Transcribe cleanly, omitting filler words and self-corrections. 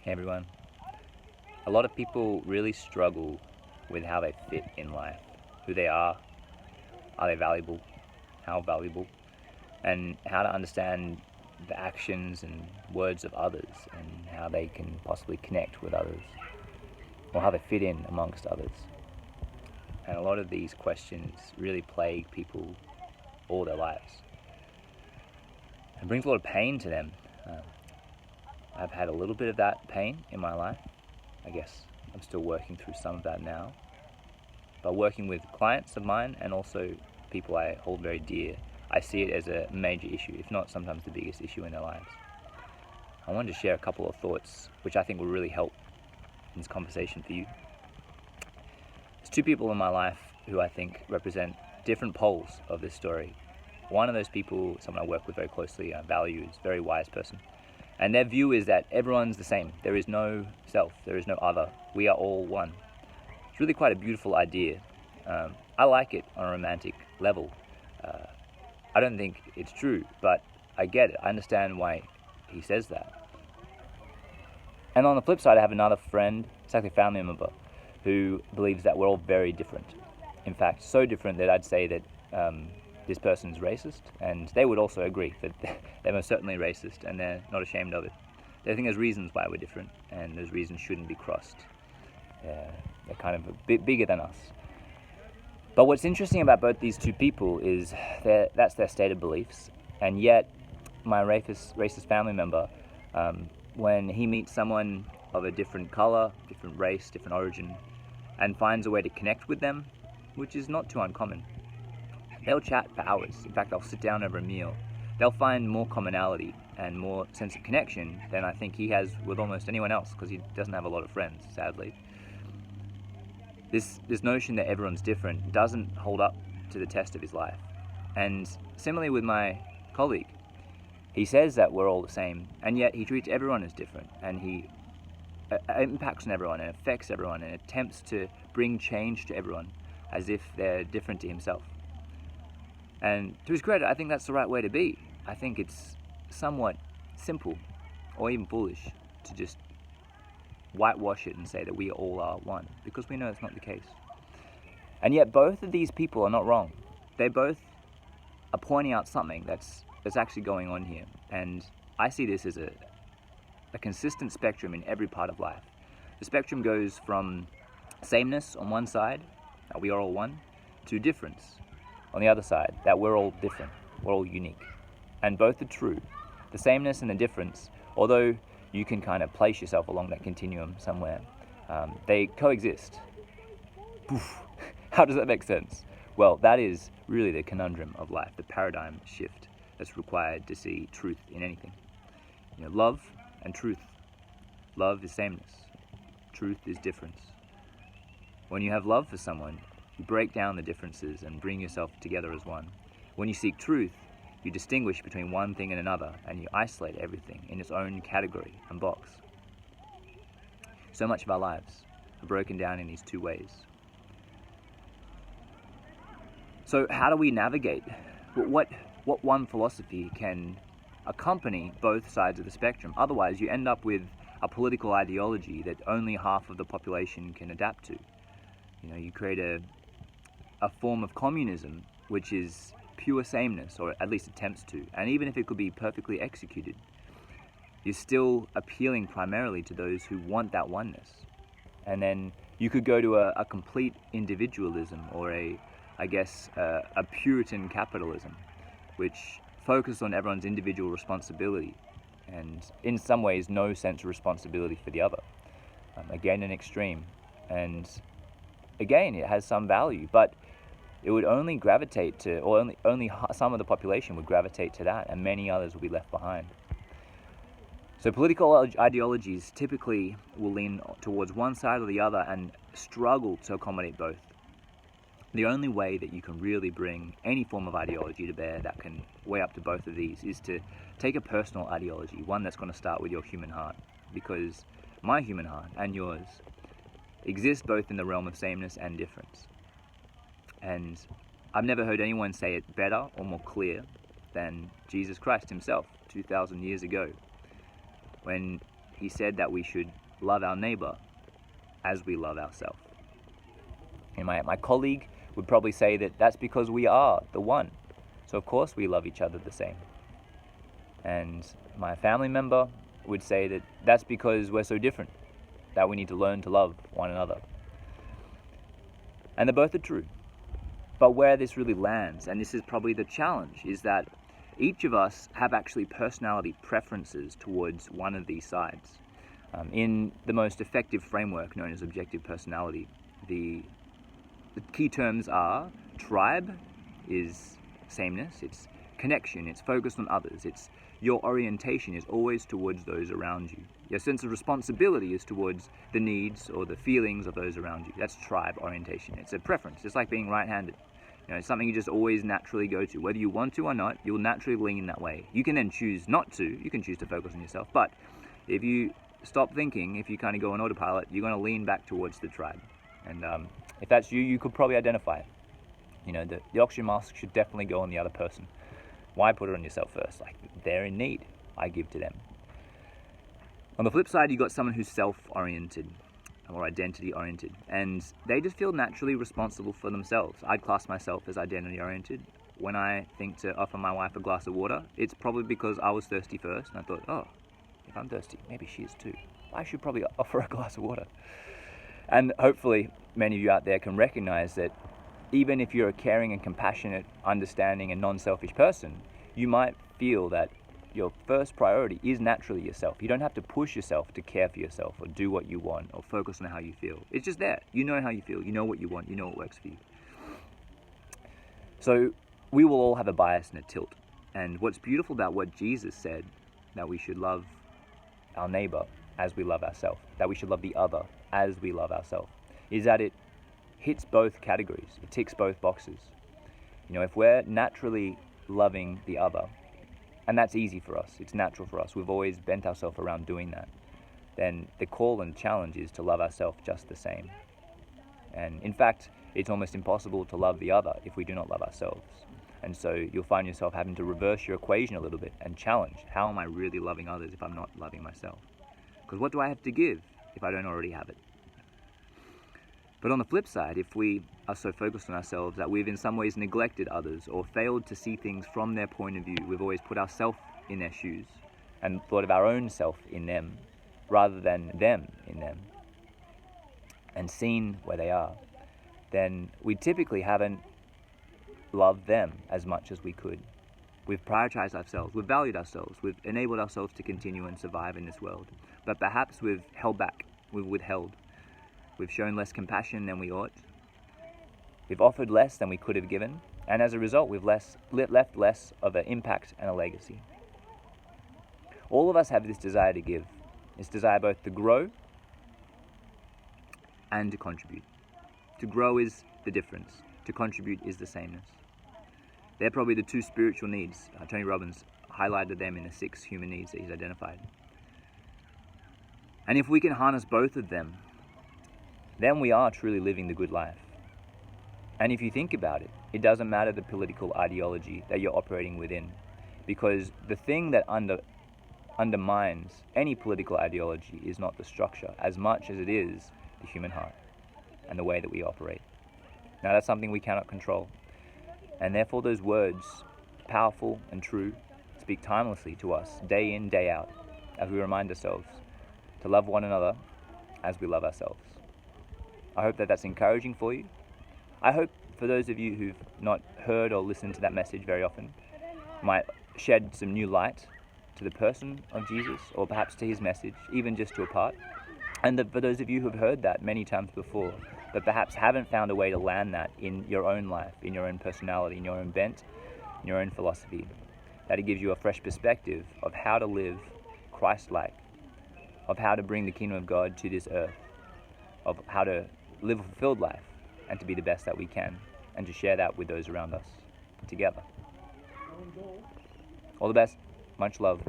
Hey everyone. A lot of people really struggle with how they fit in life, who they are they valuable, how valuable, and how to understand the actions and words of others and how they can possibly connect with others or how they fit in amongst others. And a lot of these questions really plague people all their lives. It brings a lot of pain to them. I've had a little bit of that pain in my life. I guess I'm still working through some of that now. But working with clients of mine and also people I hold very dear, I see it as a major issue, if not sometimes the biggest issue in their lives. I wanted to share a couple of thoughts which I think will really help in this conversation for you. There's two people in my life who I think represent different poles of this story. One of those people, someone I work with very closely, value, is a very wise person. And their view is that everyone's the same. There is no self, there is no other. We are all one. It's really quite a beautiful idea. I like it on a romantic level. I don't think it's true, but I get it. I understand why he says that. And on the flip side, I have another friend, it's actually a family member, who believes that we're all very different. In fact, so different that I'd say that this person's racist, and they would also agree that they're most certainly racist and they're not ashamed of it. They think there's reasons why we're different, and those reasons shouldn't be crossed. They're kind of a bit bigger than us. But what's interesting about both these two people is that's their stated beliefs, and yet my racist family member, when he meets someone of a different color, different race, different origin, and finds a way to connect with them, which is not too uncommon, they'll chat for hours. In fact, they'll sit down over a meal. They'll find more commonality and more sense of connection than I think he has with almost anyone else, because he doesn't have a lot of friends, sadly. This notion that everyone's different doesn't hold up to the test of his life. And similarly with my colleague, he says that we're all the same, and yet he treats everyone as different, and he impacts on everyone and affects everyone and attempts to bring change to everyone as if they're different to himself. And to his credit, I think that's the right way to be. I think it's somewhat simple or even foolish to just whitewash it and say that we all are one, because we know it's not the case. And yet both of these people are not wrong. They both are pointing out something that's actually going on here. And I see this as a consistent spectrum in every part of life. The spectrum goes from sameness on one side, that we are all one, to difference on the other side, that we're all different, we're all unique. And both are true. The sameness and the difference, although you can kind of place yourself along that continuum somewhere, they coexist. Poof. How does that make sense? Well, that is really the conundrum of life, the paradigm shift that's required to see truth in anything. Love and truth. Love is sameness. Truth is difference. When you have love for someone, you break down the differences and bring yourself together as one. When you seek truth, you distinguish between one thing and another, and you isolate everything in its own category and box. So much of our lives are broken down in these two ways. So how do we navigate? What one philosophy can accompany both sides of the spectrum? Otherwise, you end up with a political ideology that only half of the population can adapt to. You create a form of communism which is pure sameness, or at least attempts to. And even if it could be perfectly executed, you're still appealing primarily to those who want that oneness. And then you could go to a complete individualism, or a Puritan capitalism, which focuses on everyone's individual responsibility, and in some ways no sense of responsibility for the other. Again, an extreme. And again, it has some value, but it would only gravitate to, or only some of the population would gravitate to that, and many others will be left behind. So political ideologies typically will lean towards one side or the other and struggle to accommodate both. The only way that you can really bring any form of ideology to bear that can weigh up to both of these is to take a personal ideology, one that's going to start with your human heart, because my human heart and yours exist both in the realm of sameness and difference. And I've never heard anyone say it better or more clear than Jesus Christ himself 2,000 years ago, when he said that we should love our neighbor as we love ourselves. And my colleague would probably say that that's because we are the one. So of course we love each other the same. And my family member would say that that's because we're so different, that we need to learn to love one another. And they both are true. But where this really lands, and this is probably the challenge, is that each of us have actually personality preferences towards one of these sides. In the most effective framework known as objective personality, the key terms are tribe is sameness, it's connection, it's focused on others, it's your orientation is always towards those around you. Your sense of responsibility is towards the needs or the feelings of those around you. That's tribe orientation. It's a preference. It's like being right-handed. It's something you just always naturally go to. Whether you want to or not, you'll naturally lean that way. You can then choose not to. You can choose to focus on yourself. But if you stop thinking, if you kind of go on autopilot, you're going to lean back towards the tribe. And if that's you, you could probably identify it. The oxygen mask should definitely go on the other person. Why put it on yourself first? Like, they're in need. I give to them. On the flip side, you got someone who's self-oriented or identity-oriented, and they just feel naturally responsible for themselves. I'd class myself as identity-oriented. When I think to offer my wife a glass of water, it's probably because I was thirsty first, and I thought, oh, if I'm thirsty, maybe she is too. I should probably offer a glass of water. And hopefully, many of you out there can recognize that even if you're a caring and compassionate, understanding and non-selfish person, you might feel that your first priority is naturally yourself. You don't have to push yourself to care for yourself or do what you want or focus on how you feel. It's just there. You know how you feel. You know what you want. You know what works for you. So we will all have a bias and a tilt. And what's beautiful about what Jesus said, that we should love our neighbor as we love ourselves, that we should love the other as we love ourselves, is that it hits both categories. It ticks both boxes. If we're naturally loving the other, and that's easy for us, it's natural for us, we've always bent ourselves around doing that, then the call and challenge is to love ourselves just the same. And in fact, it's almost impossible to love the other if we do not love ourselves. And so you'll find yourself having to reverse your equation a little bit and challenge, how am I really loving others if I'm not loving myself? Because what do I have to give if I don't already have it? But on the flip side, if we are so focused on ourselves that we've in some ways neglected others or failed to see things from their point of view, we've always put ourselves in their shoes and thought of our own self in them rather than them in them and seen where they are, then we typically haven't loved them as much as we could. We've prioritized ourselves, we've valued ourselves, we've enabled ourselves to continue and survive in this world. But perhaps we've held back, we've withheld. We've shown less compassion than we ought. We've offered less than we could have given. And as a result, we've left less of an impact and a legacy. All of us have this desire to give. This desire both to grow and to contribute. To grow is the difference. To contribute is the sameness. They're probably the two spiritual needs. Tony Robbins highlighted them in the 6 human needs that he's identified. And if we can harness both of them, then we are truly living the good life. And if you think about it, it doesn't matter the political ideology that you're operating within, because the thing that undermines any political ideology is not the structure as much as it is the human heart and the way that we operate. Now that's something we cannot control, and therefore those words, powerful and true, speak timelessly to us day in, day out, as we remind ourselves to love one another as we love ourselves. I hope that that's encouraging for you. I hope for those of you who've not heard or listened to that message very often, might shed some new light to the person of Jesus, or perhaps to his message, even just to a part. And for those of you who've heard that many times before, but perhaps haven't found a way to land that in your own life, in your own personality, in your own bent, in your own philosophy, that it gives you a fresh perspective of how to live Christ-like, of how to bring the kingdom of God to this earth, of how to live a fulfilled life and to be the best that we can, and to share that with those around us together. All the best. Much love.